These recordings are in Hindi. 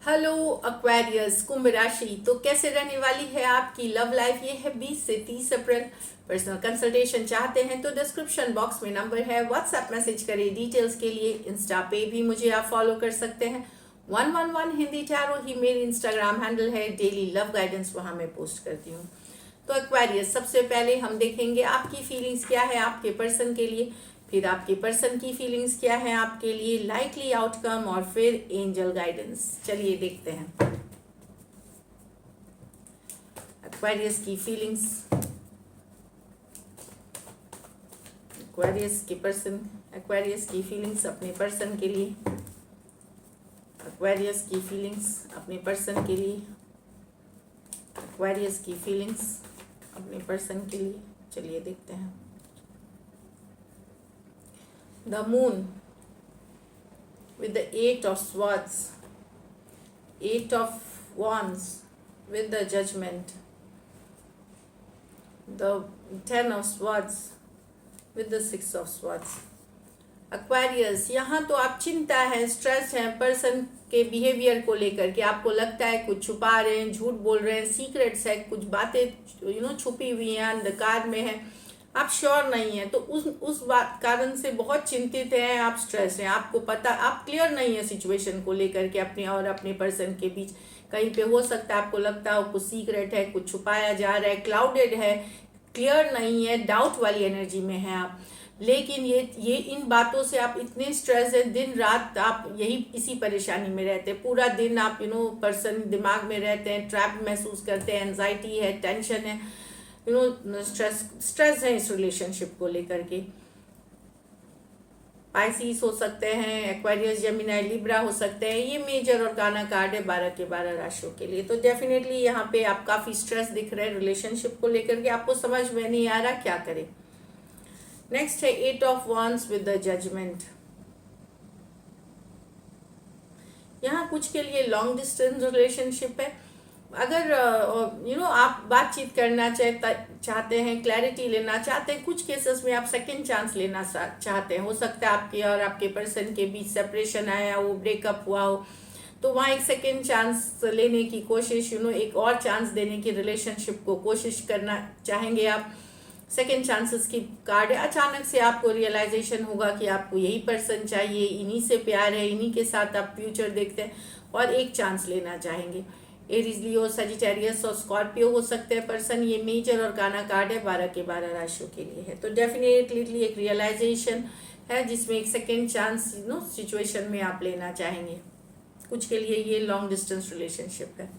हेलो एक्वेरियस कुंभ राशि। तो कैसे रहने वाली है आपकी लव लाइफ? ये है 20 से 30 अप्रैल। पर्सनल कंसल्टेशन चाहते हैं तो डिस्क्रिप्शन बॉक्स में नंबर है, व्हाट्सएप मैसेज करें डिटेल्स के लिए। इंस्टा पे भी मुझे आप फॉलो कर सकते हैं। 111 हिंदी टैरो ही मेरी इंस्टाग्राम हैंडल है। डेली लव गाइडेंस वहां मैं पोस्ट करती हूँ। तो एक्वेरियस, सबसे पहले हम देखेंगे आपकी फीलिंग्स क्या है आपके पर्सन के लिए, फिर आपके पर्सन की फीलिंग्स क्या है आपके लिए, लाइकली आउटकम, और फिर एंजल गाइडेंस। चलिए देखते हैं एक्वेरियस की फीलिंग्स, एक्वेरियस के पर्सन, एक्वेरियस की फीलिंग्स अपने पर्सन के लिए, एक्वेरियस की फीलिंग्स अपने पर्सन के लिए, एक्वेरियस की फीलिंग्स अपने पर्सन के लिए। चलिए देखते हैं। The moon with the 8 of swords, 8 of wands with the judgment, the 10 of swords with the 6 of swords. Aquarius, यहाँ तो आप चिंता है, स्ट्रेस है पर्सन के बिहेवियर को लेकर के। आपको लगता है कुछ छुपा रहे हैं, झूठ बोल रहे हैं, सीक्रेट्स है, कुछ बातें छुपी हुई हैं, अंधकार में है, आप श्योर नहीं है। तो उस बात कारण से बहुत चिंतित हैं आप, स्ट्रेस हैं। आपको पता, आप क्लियर नहीं है सिचुएशन को लेकर के अपने और अपने पर्सन के बीच। कहीं पे हो सकता है आपको लगता हो कुछ सीक्रेट है, कुछ छुपाया जा रहा है, क्लाउडेड है, क्लियर नहीं है, डाउट वाली एनर्जी में है आप। लेकिन ये इन बातों से आप इतने स्ट्रेस है, दिन रात आप इसी परेशानी में रहते हैं। पूरा दिन आप पर्सन दिमाग में रहते हैं, ट्रैप महसूस करते हैं, एंजाइटी है, टेंशन है, स्ट्रेस है इस रिलेशनशिप को लेकर के। पाइसिस हो सकते हैं, एक्वेरियस, जेमिनी, लिब्रा हो सकते हैं। ये मेजर और गाना कार्ड है 12 के 12 राशियों के लिए। तो डेफिनेटली यहाँ पे आप काफी स्ट्रेस दिख रहे हैं रिलेशनशिप को लेकर के, आपको समझ में नहीं आ रहा क्या करें। नेक्स्ट है 8 of wands with the judgement. यहाँ कुछ के लिए लॉन्ग डिस्टेंस रिलेशनशिप है। अगर आप बातचीत करना चाहते हैं, क्लैरिटी लेना चाहते हैं, कुछ केसेस में आप सेकंड चांस लेना चाहते हैं। हो सकता है आपके और आपके पर्सन के बीच सेपरेशन आया हो, ब्रेकअप हुआ हो, तो वहाँ एक सेकंड चांस लेने की कोशिश, एक और चांस देने की रिलेशनशिप को कोशिश करना चाहेंगे आप। सेकेंड चांसेस की कार्ड है। अचानक से आपको रियलाइजेशन होगा कि आपको यही पर्सन चाहिए, इन्हीं से प्यार है, इन्हीं के साथ आप फ्यूचर देखते हैं और एक चांस लेना चाहेंगे। एरीज, लियो, सजिटेरियस और स्कॉर्पियो हो सकते हैं पर्सन। ये मेजर और गाना कार्ड है 12 के 12 राशियों के लिए है। तो डेफिनेटली एक रियलाइजेशन है जिसमें एक सेकेंड चांस सिचुएशन में आप लेना चाहेंगे। कुछ के लिए ये लॉन्ग डिस्टेंस रिलेशनशिप है।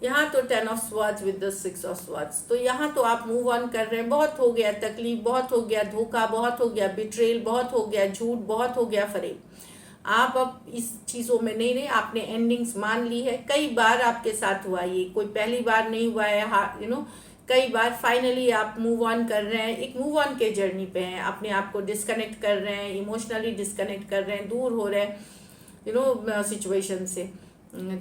यहाँ तो 10 of swords with the 6 of swords। तो यहाँ तो आप मूव ऑन कर रहे हैं। बहुत हो गया तकलीफ, बहुत हो गया धोखा, बहुत हो गया बिट्रेल, बहुत हो गया झूठ, बहुत हो गया फरेब। आप अब इस चीज़ों में नहीं रहे, आपने एंडिंग्स मान ली है। कई बार आपके साथ हुआ, ये कोई पहली बार नहीं हुआ है। कई बार फाइनली आप मूव ऑन कर रहे हैं, एक मूव ऑन के जर्नी पे हैं। अपने आप को डिस्कनेक्ट कर रहे हैं, इमोशनली डिस्कनेक्ट कर रहे हैं, दूर हो रहे हैं सिचुएशन से।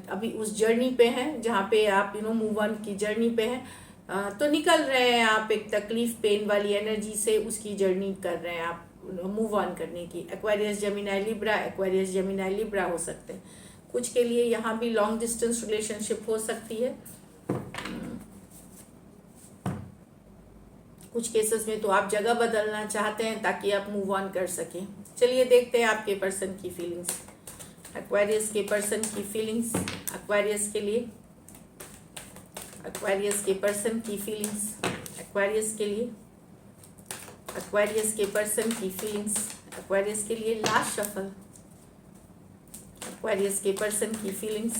अभी उस जर्नी पे हैं जहाँ पे आप मूव ऑन की जर्नी पे हैं। तो निकल रहे हैं आप एक तकलीफ, पेन वाली एनर्जी से, उसकी जर्नी कर रहे हैं आप मूव ऑन करने की। Aquarius, Gemini, Libra, Aquarius, Gemini, Libra हो सकते हैं। कुछ के लिए यहाँ भी लॉन्ग डिस्टेंस रिलेशनशिप हो सकती है। कुछ केसेस में तो आप जगह बदलना चाहते हैं ताकि आप मूव ऑन कर सकें। चलिए देखते हैं आपके पर्सन की फीलिंग्स, एक्वेरियस के पर्सन की फीलिंग्स एक्वेरियस के लिए, एक्वेरियस के पर्सन की फीलिंग्स एक्वेरियस के लिए, एक्वेरियस के पर्सन की फीलिंग्स एक्वेरियस के लिए। लास्ट शफल, एक्वेरियस के पर्सन की फीलिंग्स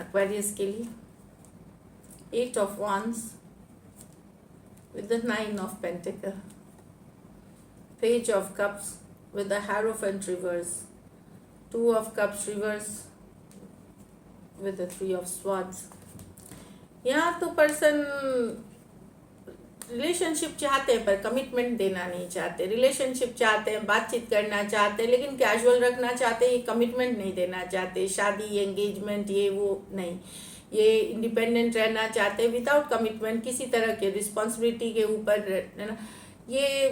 एक्वेरियस के लिए। 8 of wands with the 9 of pentacle, page of cups with the hierophant reverse, 2 of cups reverse with the 3 of swords। यहाँ तो पर्सन रिलेशनशिप चाहते हैं पर कमिटमेंट देना नहीं चाहते। रिलेशनशिप चाहते हैं, बातचीत करना चाहते हैं, लेकिन कैजुअल रखना चाहते हैं, ये कमिटमेंट नहीं देना चाहते। शादी, एंगेजमेंट, ये वो नहीं, ये इंडिपेंडेंट रहना चाहते हैं विदाउट कमिटमेंट, किसी तरह के रिस्पॉन्सिबिलिटी के ऊपर है ना। ये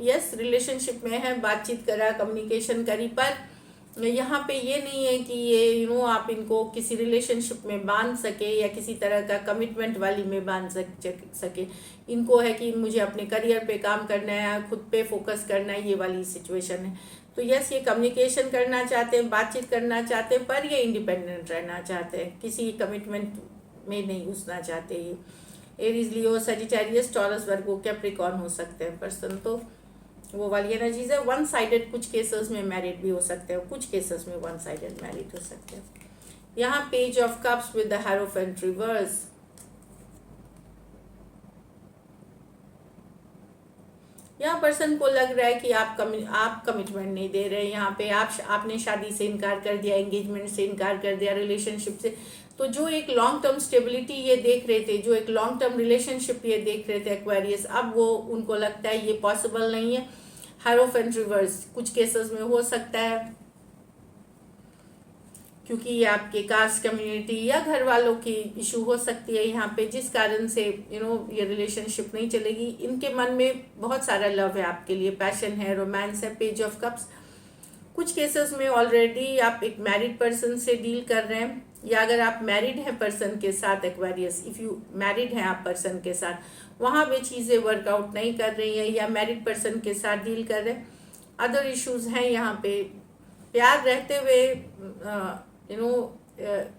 यस रिलेशनशिप में है, बातचीत करा, कम्युनिकेशन करी, पर यहाँ पे ये नहीं है कि ये आप इनको किसी रिलेशनशिप में बांध सके या किसी तरह का कमिटमेंट वाली में बांध सके। इनको है कि मुझे अपने करियर पे काम करना है, खुद पे फोकस करना है, ये वाली सिचुएशन है। तो यस, ये कम्युनिकेशन करना चाहते हैं, बातचीत करना चाहते हैं, पर ये इंडिपेंडेंट रहना चाहते हैं, किसी कमिटमेंट में नहीं घुसना चाहते। ये एरीज, लियो, सजिटेरियस, टॉरस, वर्गो, कैप्रिकॉर्न हो सकते हैं पर्सन। तो वो वाली एनर्जीज है। वन साइडेड कुछ केसेस में मैरिड भी हो सकते हैं, कुछ केसेस में वन साइडेड मैरिड हो सकते हैं। यहाँ page of cups with the hierophant reverse. यहाँ पर्सन को लग रहा है कि आप कमिटमेंट नहीं दे रहे हैं। यहाँ पे आपने शादी से इनकार कर दिया, एंगेजमेंट से इनकार कर दिया, रिलेशनशिप से। तो जो एक लॉन्ग टर्म स्टेबिलिटी ये देख रहे थे, जो एक लॉन्ग टर्म रिलेशनशिप ये देख रहे थे एक्वेरियस, अब वो उनको लगता है ये पॉसिबल नहीं है। हायरोफेंट रिवर्स कुछ केसेस में हो सकता है, क्योंकि ये आपके कास्ट कम्युनिटी या घर वालों की इशू हो सकती है यहाँ पे, जिस कारण से ये रिलेशनशिप नहीं चलेगी। इनके मन में बहुत सारा लव है आपके लिए, पैशन है, रोमांस है। पेज ऑफ कप्स कुछ केसेस में ऑलरेडी आप एक मैरिड पर्सन से डील कर रहे हैं, या अगर आप मैरिड हैं पर्सन के साथ एक्वेरियस, इफ़ यू मैरिड हैं आप पर्सन के साथ, वहाँ पे चीज़ें वर्कआउट नहीं कर रही हैं, या मैरिड पर्सन के साथ डील कर रहे हैं। अदर इश्यूज हैं यहाँ पे, प्यार रहते हुए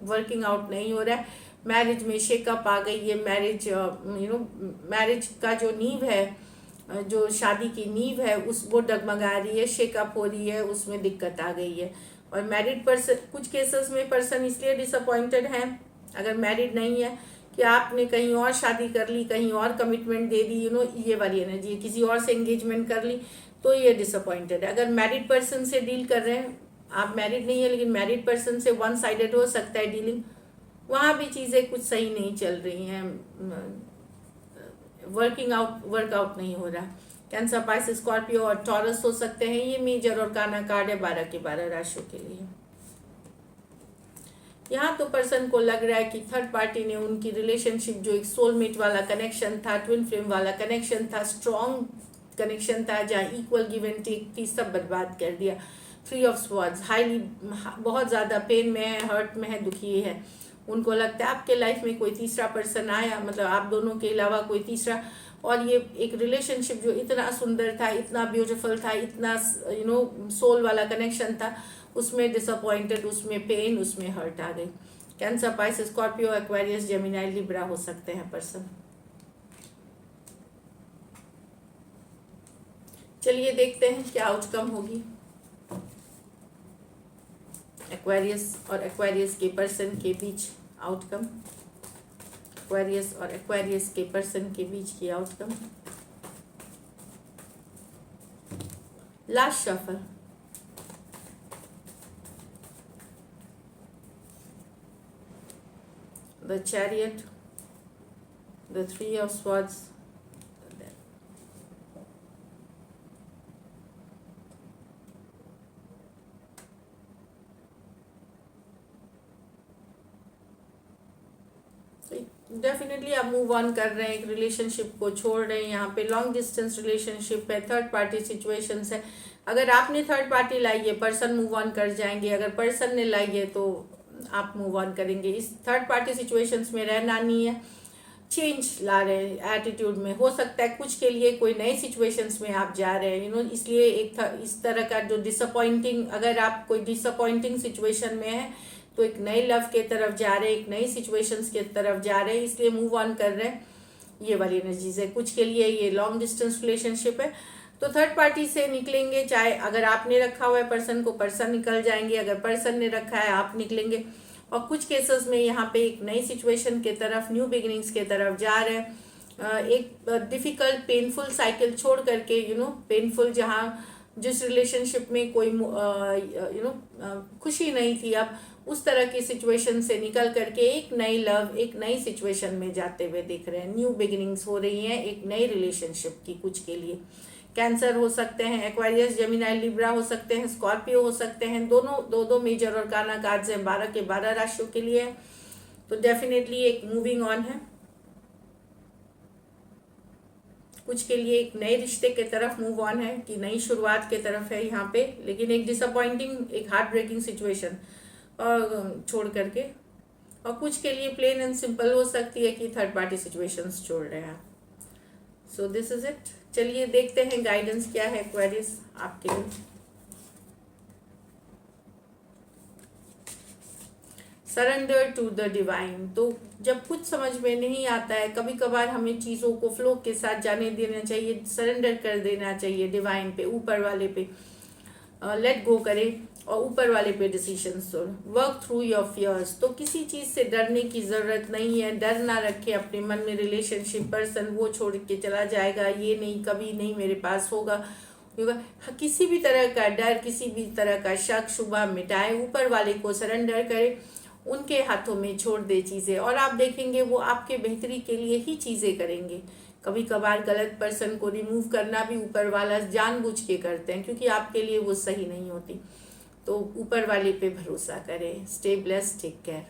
वर्किंग आउट नहीं हो रहा है। मैरिज में शेकअप आ गई है। मैरिज का जो नींव है, जो शादी की नींव है, वो डगमगा रही है, शेकअप हो रही है, उसमें दिक्कत आ गई है। और मैरिड पर्सन, कुछ केसेस में पर्सन इसलिए डिसअपॉइंटेड है अगर मैरिड नहीं है कि आपने कहीं और शादी कर ली, कहीं और कमिटमेंट दे दी, ये वाली एनर्जी है, किसी और से एंगेजमेंट कर ली, तो ये डिसअपॉइंटेड है। अगर मैरिड पर्सन से डील कर रहे हैं, आप मैरिड नहीं है लेकिन मैरिड पर्सन से वन साइडेड हो सकता है डीलिंग, वहाँ भी चीज़ें कुछ सही नहीं चल रही हैं, वर्कआउट नहीं हो रहा। कैंसर, पाइसेस, स्कॉर्पियो और टॉरस हो सकते हैं। ये मेजर और काना कार्ड है 12 के 12 राशियों के लिए। यहाँ तो पर्सन को लग रहा है कि थर्ड पार्टी ने उनकी रिलेशनशिप, जो एक सोलमेट वाला कनेक्शन था, ट्विन फ्लेम वाला कनेक्शन था, स्ट्रॉन्ग कनेक्शन था, जहाँ इक्वल गिव एंड टेक थी, सब बर्बाद कर दिया। 3 ऑफ स्वॉर्ड्स, हाईली बहुत ज़्यादा पेन में है, हर्ट में है, दुखी है। उनको लगता है आपके लाइफ में कोई तीसरा पर्सन आया, मतलब आप दोनों के अलावा कोई तीसरा, और ये एक रिलेशनशिप जो इतना सुंदर था, इतना ब्यूटीफुल था, इतना सोल वाला कनेक्शन था, उसमें डिसअपॉइंटेड, उसमें पेन, उसमें हर्ट आ गई। Cancer, Pisces, Scorpio, Aquarius, Gemini, Libra हो सकते हैं पर्सन। चलिए देखते हैं क्या आउटकम होगी एक्वेरियस और एक्वेरियस के पर्सन के बीच। आउटकम एक्वेरियस और एक्वेरियस के पर्सन के बीच की outcome. Last shuffle, the chariot, the 3 of swords, definitely आप मूव ऑन कर रहे हैं, एक रिलेशनशिप को छोड़ रहे हैं। यहाँ पे लॉन्ग डिस्टेंस रिलेशनशिप है, थर्ड पार्टी सिचुएशंस है। अगर आपने थर्ड पार्टी लाई है, पर्सन मूव ऑन कर जाएंगे। अगर पर्सन ने लाई है तो आप मूव ऑन करेंगे। इस थर्ड पार्टी सिचुएशंस में रहना नहीं है, चेंज ला रहे हैं एटीट्यूड में। हो सकता है कुछ के लिए कोई नए सिचुएशंस में आप जा रहे हैं, इसलिए इस तरह का जो डिसअपॉइंटिंग, अगर आप कोई डिसअपॉइंटिंग सिचुएशन में है तो एक नए लव के तरफ जा रहे हैं, एक नई सिचुएशंस के तरफ जा रहे हैं, इसलिए मूव ऑन कर रहे हैं। ये वाली एनर्जीज है। कुछ के लिए ये लॉन्ग डिस्टेंस रिलेशनशिप है, तो थर्ड पार्टी से निकलेंगे। चाहे अगर आपने रखा हुआ है पर्सन को, पर्सन निकल जाएंगे। अगर पर्सन ने रखा है, आप निकलेंगे। और कुछ केसेस में यहाँ पे एक नई सिचुएशन के तरफ, न्यू बिगिनिंग्स के तरफ जा रहे हैं। एक डिफिकल्ट पेनफुल साइकिल छोड़ करके, पेनफुल, जहाँ जिस रिलेशनशिप में कोई खुशी नहीं थी, अब उस तरह की सिचुएशन से निकल करके एक नई लव, एक नई सिचुएशन में जाते हुए दिख रहे हैं। न्यू बिगिनिंग्स हो रही हैं एक नई रिलेशनशिप की कुछ के लिए। कैंसर हो सकते हैं, एक्वारियस, जेमिनाई, लिब्रा हो सकते हैं, स्कॉर्पियो हो सकते हैं। दोनों दो मेजर और काना कार्ड्स हैं 12 के 12 राशियों के लिए। तो डेफिनेटली एक मूविंग ऑन है। कुछ के लिए एक नए रिश्ते के तरफ मूव ऑन है, कि नई शुरुआत के तरफ है यहाँ पे, लेकिन एक डिसअपॉइंटिंग, एक हार्ट ब्रेकिंग सिचुएशन छोड़ करके। और कुछ के लिए प्लेन एंड सिंपल हो सकती है कि थर्ड पार्टी सिचुएशंस छोड़ रहे हैं। So this is it. चलिए देखते हैं गाइडेंस क्या है क्वेरीज आपके लिए। Surrender to the divine. तो जब कुछ समझ में नहीं आता है, कभी कभार हमें चीज़ों को फ्लो के साथ जाने देना चाहिए, सरेंडर कर देना चाहिए डिवाइन पे, ऊपर वाले पे। लेट गो करें और ऊपर वाले पे डिसीजंस लो। Work through your fears. तो किसी चीज़ से डरने की ज़रूरत नहीं है, डर ना रखे अपने मन में। रिलेशनशिप, पर्सन वो छोड़ के चला जाएगा, ये नहीं, कभी नहीं मेरे पास होगा। किसी भी तरह का डर, किसी भी तरह का शक शुबा मिटाए, ऊपर वाले को सरेंडर करें, उनके हाथों में छोड़ दे चीज़ें, और आप देखेंगे वो आपके बेहतरी के लिए ही चीज़ें करेंगे। कभी कभार गलत पर्सन को रिमूव करना भी ऊपर वाला जानबूझ के करते हैं, क्योंकि आपके लिए वो सही नहीं होती। तो ऊपर वाले पे भरोसा करें। Stay blessed, take care.